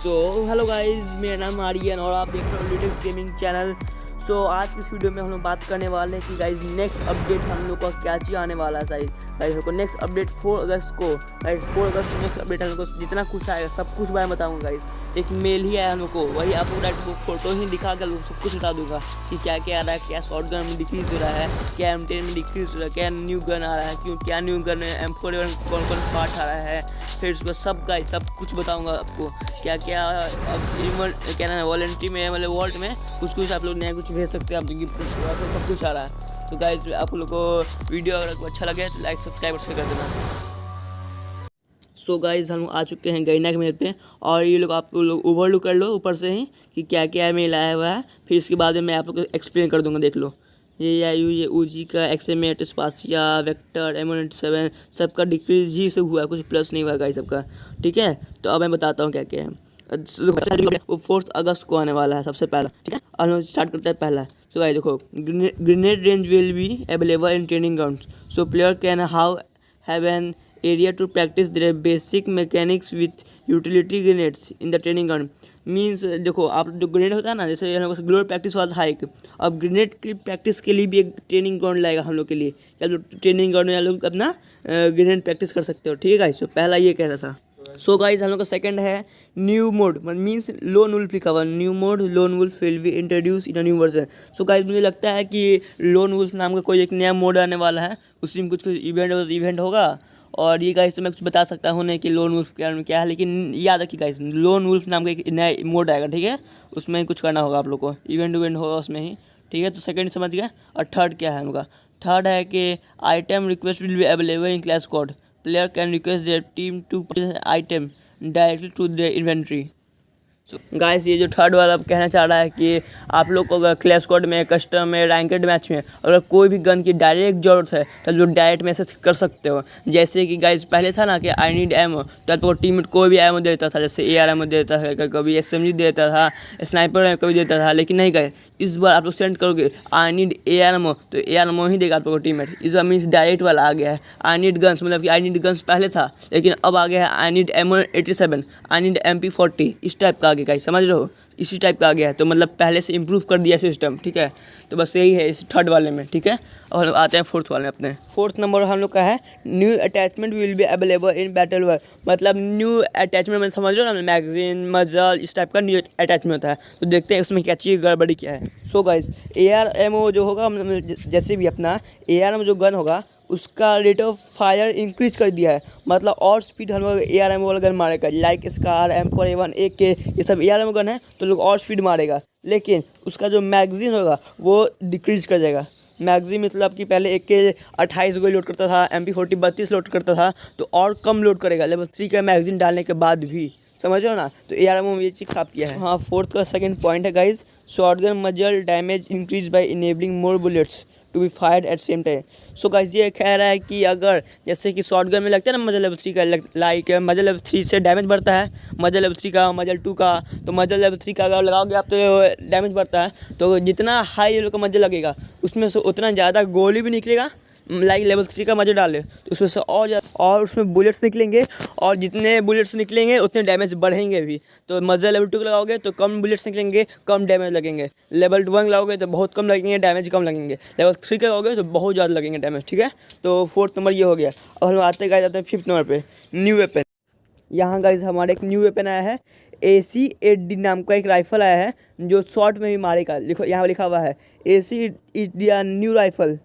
Hello guys, मेरा नाम आर्यन और आप देख रहे हो लिटिक्स गेमिंग चैनल। आज की इस वीडियो में हम लोग बात करने वाले हैं कि गाइस नेक्स्ट अपडेट हम लोग का क्या चीज़ आने वाला है। गाइस हमको नेक्स्ट अपडेट 4 अगस्त को नेक्स्ट अपडेट हम लोग को जितना कुछ आएगा सब कुछ मैं बताऊँगा। गाइस एक मेल ही आया हम लोग को, वही आपको डायरेक्ट फोटो ही दिखा कर सब कुछ बता दूंगा कि क्या क्या आ रहा है, क्या शॉर्ट गन में डिक्रीज हो रहा है, क्या M10 में डिक्रीज हो रहा है, क्या न्यू गन आ रहा है, क्या न्यू गन M4 कौन कौन पार्ट आ रहा है, फिर उसमें सब गाइस सब कुछ बताऊंगा आपको क्या क्या। अब क्या नाम है वॉलेंट्री में मतलब वॉल्ट में कुछ आप लोग नया कुछ भेज सकते हैं, आप गिफ्ट सब कुछ आ रहा है। तो गाइस आप लोग को वीडियो अगर अच्छा लगे तो लाइक सब्सक्राइब और शेयर कर देना। गाइस हम आ चुके हैं गैना के मेल पे और ये लोग आप लोग ओवरलुक कर लो ऊपर से ही कि क्या क्या मेल आया हुआ है, फिर इसके बाद में मैं आप लोग को एक्सप्लेन कर दूंगा। देख लो ये ऊजी का XM8 स्पासिया वेक्टर M7 सबका डिक्रीज ही से हुआ है, कुछ प्लस नहीं हुआ गाइस सबका। ठीक है, तो अब मैं बताता हूँ क्या क्या है। वो 4 अगस्त को आने वाला है सबसे पहला। ठीक है, और हम स्टार्ट करते हैं पहला। गाइस देखो, grenade range will be available in training ground, so player can have an area to practice their basic mechanics with utility grenades in the training ground। Means देखो, आप जो ग्रेनेड होता है ना, जैसे ग्लोर प्रैक्टिस हुआ था एक, अब ग्रेनेड की प्रैक्टिस के लिए भी एक ट्रेनिंग ग्राउंड लाएगा हम लोग के लिए, क्या लोग ट्रेनिंग ग्राउंड में लोग अपना ग्रेनेड प्रैक्टिस कर सकते हो। ठीक है गाइस, पहला ये कह रहा था। गाइस हम लोग का सेकंड है new mode means lone wolf recover. New mode lone wolf will be introduce in a new version. Guys मुझे लगता है कि लोन वुल्फ नाम का कोई एक नया मोड आने वाला है, उसी में कुछ इवेंट होगा। और ये गाइस तो मैं कुछ बता सकता हूँ नहीं कि लोन वुल्फ क्या है, लेकिन याद रखिए गाइस लोन वुल्फ नाम का एक नया मोड आएगा। ठीक है, उसमें कुछ करना होगा आप लोग को, इवेंट होगा उसमें ही। ठीक है, तो सेकंड समझ गया। और थर्ड क्या है उनका, थर्ड है कि item request will be available in class code, player can request their team to item directly to their inventory. Guys ये जो थर्ड वाला कहना चाह रहा है कि आप लोग को अगर क्लैश स्क्वाड में, कस्टम में, रैंकेड मैच में अगर कोई भी गन की डायरेक्ट ज़रूरत है तो लोग डायरेक्ट मैसेज कर सकते हो। जैसे कि गाइस पहले था ना कि आई नीड एमो, तो आपको टीममेट कोई भी एमो देता था, जैसे AR एमो देता था, कभी SMG देता था, स्नाइपर कभी देता था। लेकिन नहीं गाइस, इस बार आप लोग सेंड करोगे आई नीड AR एमो तो AR एमो ही देगा आप लोग को टीममेट। इस बार मीन्स डायरेक्ट वाला आ गया है। आई नीड गन्स मतलब कि आई नीड गन्स पहले था, लेकिन अब आ गया है I need M87, I need MP40, इस टाइप का आ गया गाइस, समझ रहे हो, इसी टाइप का आ गया है। तो मतलब पहले से इम्प्रूव कर दिया सिस्टम। ठीक है, तो बस यही है इस थर्ड वाले में। ठीक है, और हम लोग आते हैं फोर्थ वाले में अपने। फोर्थ नंबर हम लोग का है new attachment will be available in battle world. मतलब न्यू अटैचमेंट में समझ लो ना, मैगजीन मजल इस टाइप का न्यू अटैचमेंट होता है। तो देखते हैं उसमें क्या चीज़ गड़बड़ी क्या है। गाइस AR एमओ जो होगा, जैसे भी अपना AR एमओ जो गन होगा उसका रेट ऑफ फायर इंक्रीज कर दिया है। मतलब और स्पीड हम लोग AR एमओ वाला गन मारेगा, लाइक स्कार M4A1 AK ये सब AR एमओ गन है तो लोग और स्पीड मारेगा। लेकिन उसका जो मैगजीन होगा वो डिक्रीज कर जाएगा। मैगजीन मतलब कि पहले AK 28 गोली लोड करता था, MP40 32 लोड करता था, तो और कम लोड करेगा लेवल 3 का मैगजीन डालने के बाद भी, समझ रहे हो ना। तो AR एमओ में ये चीज़ खराब किया है। हाँ, फोर्थ का सेकंड पॉइंट है guys, shotgun muzzle damage increase by enabling more bullets to be fired at same time. Guys ये कह रहा है कि अगर जैसे कि शॉटगन में लगता है ना मजल लेवल 3 का, लाइक मजल लेवल 3 से डैमेज बढ़ता है, मजल लेवल 3 का, मजल 2 का, तो मजल लेवल 3 का अगर लगाओगे आप तो डैमेज बढ़ता है। तो जितना हाई लेवल का मजल लगेगा उसमें से उतना ज़्यादा गोली भी निकलेगा। लाइक लेवल 3 का मजल डाले तो उसमें से और उसमें बुलेट्स निकलेंगे, और जितने बुलेट्स निकलेंगे उतने डैमेज बढ़ेंगे भी। तो मजल लेवल 2 लगाओगे तो कम बुलेट्स निकलेंगे, कम डैमेज लगेंगे। लेवल 1 लगाओगे तो बहुत कम लगेंगे, डैमेज कम लगेंगे। लेवल 3 का लगाओगे तो बहुत ज़्यादा लगेंगे डैमेज। ठीक है, तो फोर्थ नंबर ये हो गया। और हम आते गए जाते हैं फिफ्थ नंबर पे, न्यू वेपन। यहाँ गाइस हमारे एक न्यू वेपन आया है, AC8D नाम का एक राइफल आया है जो शॉर्ट में भी मारेगा। लिखो यहाँ लिखा हुआ है AC8D new rifle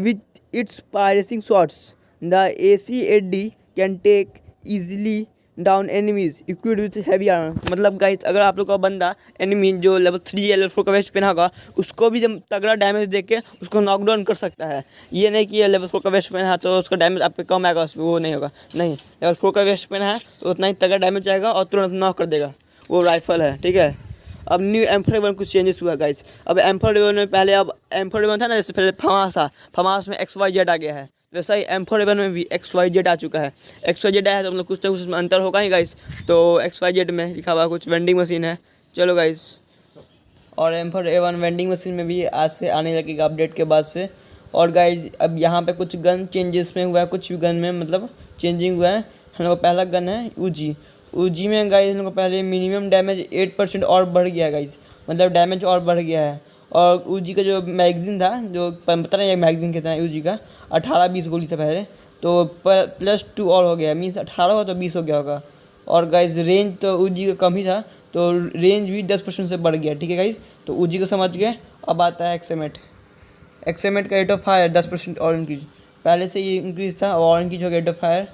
with its piercing shots. The AC8D can take easily down enemies equipped with heavy armor। मतलब गाइस अगर आप लोग का बंदा एनिमी जो लेवल 3 या लेवल 4 का वेस्ट पहना होगा उसको भी जब तगड़ा डैमेज दे के उसको नॉकडाउन कर सकता है। ये नहीं कि लेवल 4 का वेस्ट पहना है तो उसका डैमेज आप पे कम आएगा, वो नहीं होगा। नहीं, लेवल 4 का वेस्ट पहना है तो उतना ही तगड़ा डैमेज आएगा और तुरंत नॉक कर देगा। वो राइफल है। ठीक है, अब न्यू M4A1 कुछ चेंजेस हुआ गाइस। अब M4A1 में पहले, अब M4A1 था ना, जैसे पहले फमास में XYZ आ गया है, वैसा ही M4A1 में भी XYZ आ चुका है। XYZ आया है तो मतलब कुछ ना कुछ उसमें अंतर होगा ही गाइस। तो XYZ में लिखा हुआ कुछ वेंडिंग मशीन है। चलो गाइस, और M4A1 वेंडिंग मशीन में भी आज से आने लगेगा अपडेट के बाद से। और गाइस अब यहाँ पे कुछ गन चेंजेस में हुआ है, कुछ गन में मतलब चेंजिंग हुआ है। हम लोग पहला गन है ऊजी में गाइस इन लोगों को पहले मिनिमम डैमेज 8% और बढ़ गया है गाइस, मतलब डैमेज और बढ़ गया है। और ऊजी का जो मैगजीन था, जो पता नहीं मैगजीन कितना है ऊजी का, 18-20 गोली था पहले, तो +2 और हो गया, मीन्स 18 हो तो 20 हो गया होगा। और गाइस रेंज तो ऊजी का कम ही था, तो रेंज भी 10% से बढ़ गया। ठीक है गाइस, तो ऊजी को समझ गए। अब आता है एक्सएमेट। एक्सएमेट का रेट ऑफ फायर 10% और इंक्रीज, पहले से ये इंक्रीज था, अब और इंक्रीज हो गया रेट ऑफ फायर।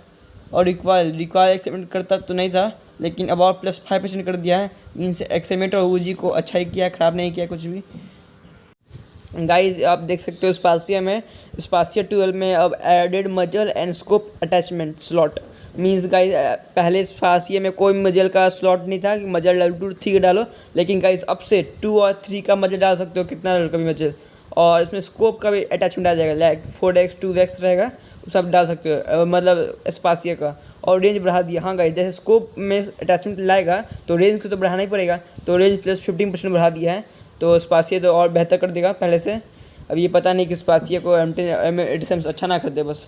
और रिक्वायल एक्सएमेट करता तो नहीं था, लेकिन अब और +5% कर दिया है। मीन्स एक्सएमेट और ऊजी को अच्छा ही किया, ख़राब नहीं किया कुछ भी। गाइस आप देख सकते हो स्पासिया 12 में अब एडेड मजल and scope attachment slot. Means guys पहले स्पासिया में कोई मजल का स्लॉट नहीं था कि मजल लेवल 2 3 डालो, लेकिन गाइस अब से 2 और 3 का मजल डाल सकते हो, कितना लेवल का भी मजल। और इसमें स्कोप का भी अटैचमेंट आ जाएगा, लाइक 4x 2x रहेगा, सब डाल सकते हो, मतलब स्पासिया का। और रेंज बढ़ा दिया। हाँ गाइस, जैसे स्कोप में अटैचमेंट लाएगा तो रेंज को तो बढ़ाना ही पड़ेगा, तो रेंज +15% बढ़ा दिया है, तो स्पासिया तो और बेहतर कर देगा पहले से। अब ये पता नहीं कि स्पासिया को M87 अच्छा ना कर दे बस।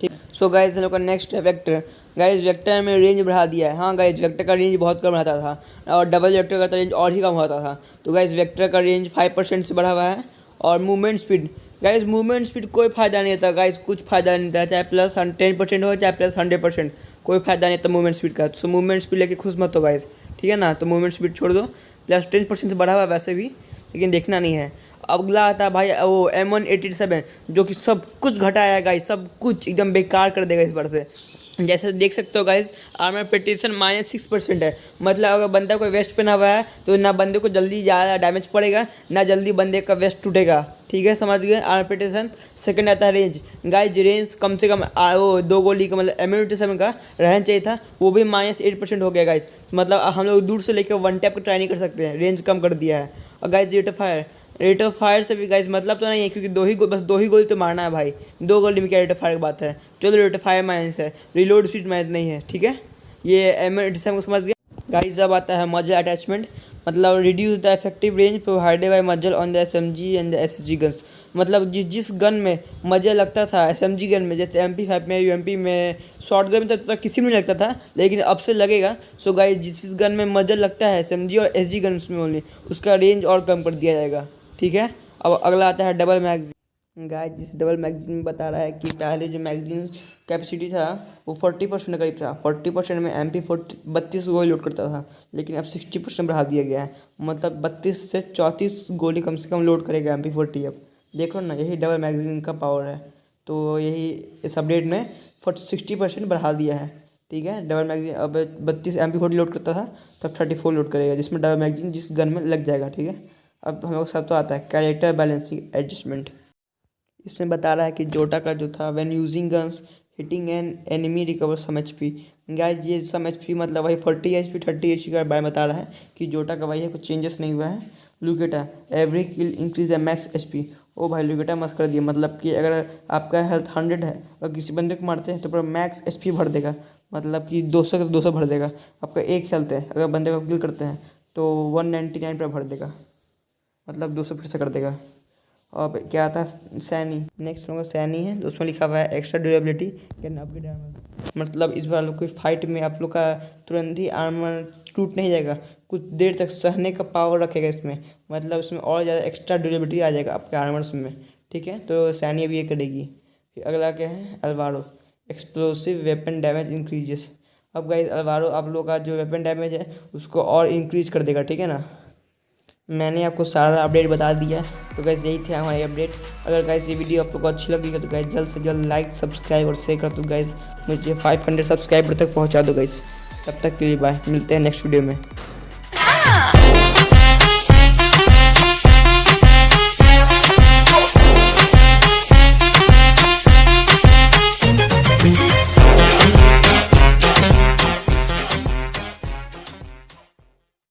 ठीक, सो गाइस हम लोग का नेक्स्ट है वेक्टर। गाइस वेक्टर में रेंज बढ़ा दिया है। हाँ गाइस, वेक्टर का रेंज बहुत कम रहता था और डबल वेक्टर का तो रेंज और ही कम होता था, तो गाइस वेक्टर का रेंज 5% से बढ़ा हुआ है। और movement speed, guys movement speed कोई फ़ायदा नहीं होता गाइस, कुछ फ़ायदा नहीं था, चाहे +10% हो चाहे +100%, कोई फ़ायदा नहीं था मूवमेंट स्पीड का। तो मूवमेंट स्पीड लेके खुश मत हो गाइस, ठीक है ना। तो मूवमेंट स्पीड छोड़ दो, +10% से बढ़ा हुआ वैसे भी, लेकिन देखना नहीं है। अगला आता है भाई वो M187, जो कि सब कुछ घटाया है गाइस, सब कुछ एकदम बेकार कर देगा इस बार से। जैसे देख सकते हो गाइस, आर्मर पेटिशन -6% है, मतलब अगर बंदा कोई वेस्ट पहना हुआ है तो ना बंदे को जल्दी ज़्यादा डैमेज पड़ेगा, ना जल्दी बंदे का वेस्ट टूटेगा। ठीक है, समझ गए आर्मर पेटिशन। सेकंड आता है रेंज। गाइस रेंज कम से कम वो 2 गोली का, मतलब M87 का रहना चाहिए था, वो भी -8% हो गया गाइस, मतलब हम लोग दूर से लेकर 1 टैप को ट्राई नहीं कर सकते हैं, रेंज कम कर दिया है। और गाइस रेट ऑफ फायर से भी गाइस मतलब तो नहीं है, क्योंकि बस दो ही गोली तो मारना है भाई, 2 गोली में क्या रेट ऑफ फायर की बात है। चलो रेट ऑफ फायर माइनस है, रिलोड स्पीड माइनस नहीं है, ठीक है। ये M87 को समझ गया गाइस। अब आता है मजल अटैचमेंट, मतलब reduce the effective range provided by muzzle on the SMG and the SG guns, मतलब जिस गन में मजल लगता था, SMG गन में, जैसे MP5 में, UMP में, शॉर्ट गन में तो किसी में नहीं लगता था, लेकिन अब से लगेगा। सो गाइस जिस गन में मजल लगता है SMG और SG गन्स में ओनली, उसका रेंज और कम कर दिया जाएगा, ठीक है। अब अगला आता है डबल मैगजीन। गाइस जिस डबल मैगजीन में बता रहा है कि पहले जो मैगजीन कैपेसिटी था वो 40% करीब था, 40% में MP32 गोली लोड करता था, लेकिन अब 60% बढ़ा दिया गया है, मतलब 32 से 34 गोली कम से कम लोड करेगा MP40। अब देखो ना, यही डबल मैगजीन का पावर है, तो यही इस अपडेट में 60% बढ़ा दिया है, ठीक है। डबल मैगजीन अब 32 MP40 लोड करता था, तब 34 लोड करेगा, जिसमें डबल मैगजीन जिस गन में लग जाएगा, ठीक है। अब हम लोग सब तो आता है कैरेक्टर बैलेंसिंग एडजस्टमेंट। इसमें बता रहा है कि जोटा का जो था, when using guns hitting an enemy recover some HP। Guys ये सम HP मतलब वही 40 HP 30 HP का बारे में बता रहा है कि जोटा का वही है, कुछ चेंजेस नहीं हुआ है। Luqueta every kill increase the max HP। ओ भाई लुकेटा मस्त कर दिया, मतलब कि अगर आपका हेल्थ 100 है और किसी बंदे को मारते हैं तो पूरा मैक्स HP भर देगा, मतलब कि 200 का 200 भर देगा। आपका एक हेल्थ है, अगर बंदे को किल करते हैं तो 199 पर भर देगा, मतलब 200 फिर से कर देगा। अब क्या आता है सैनी। नेक्स्ट होगा सैनी है, तो उसमें लिखा हुआ है extra durability can upgrade armour, मतलब इस बार कोई फाइट में आप लोग का तुरंत ही आर्मर टूट नहीं जाएगा, कुछ देर तक सहने का पावर रखेगा इसमें, मतलब इसमें और ज़्यादा एक्स्ट्रा ड्यूरेबिलिटी आ जाएगा आपके आर्मर्स में, ठीक है। तो सैनी अभी ये करेगी। फिर अगला क्या है Alvaro, explosive weapon damage increases. अब गाइस अल्वारो आप लोग का जो वेपन डैमेज है उसको और इंक्रीज कर देगा, ठीक है ना। मैंने आपको सारा अपडेट बता दिया, तो गाइस यही थे हमारे अपडेट। अगर गाइस ये वीडियो आप लोग को अच्छी लगी है तो गाइस जल्द से जल्द लाइक सब्सक्राइब और शेयर कर दो गाइस, मुझे 500 सब्सक्राइबर तक पहुंचा दो गाइस। तब तक के लिए बाय, मिलते हैं नेक्स्ट वीडियो में।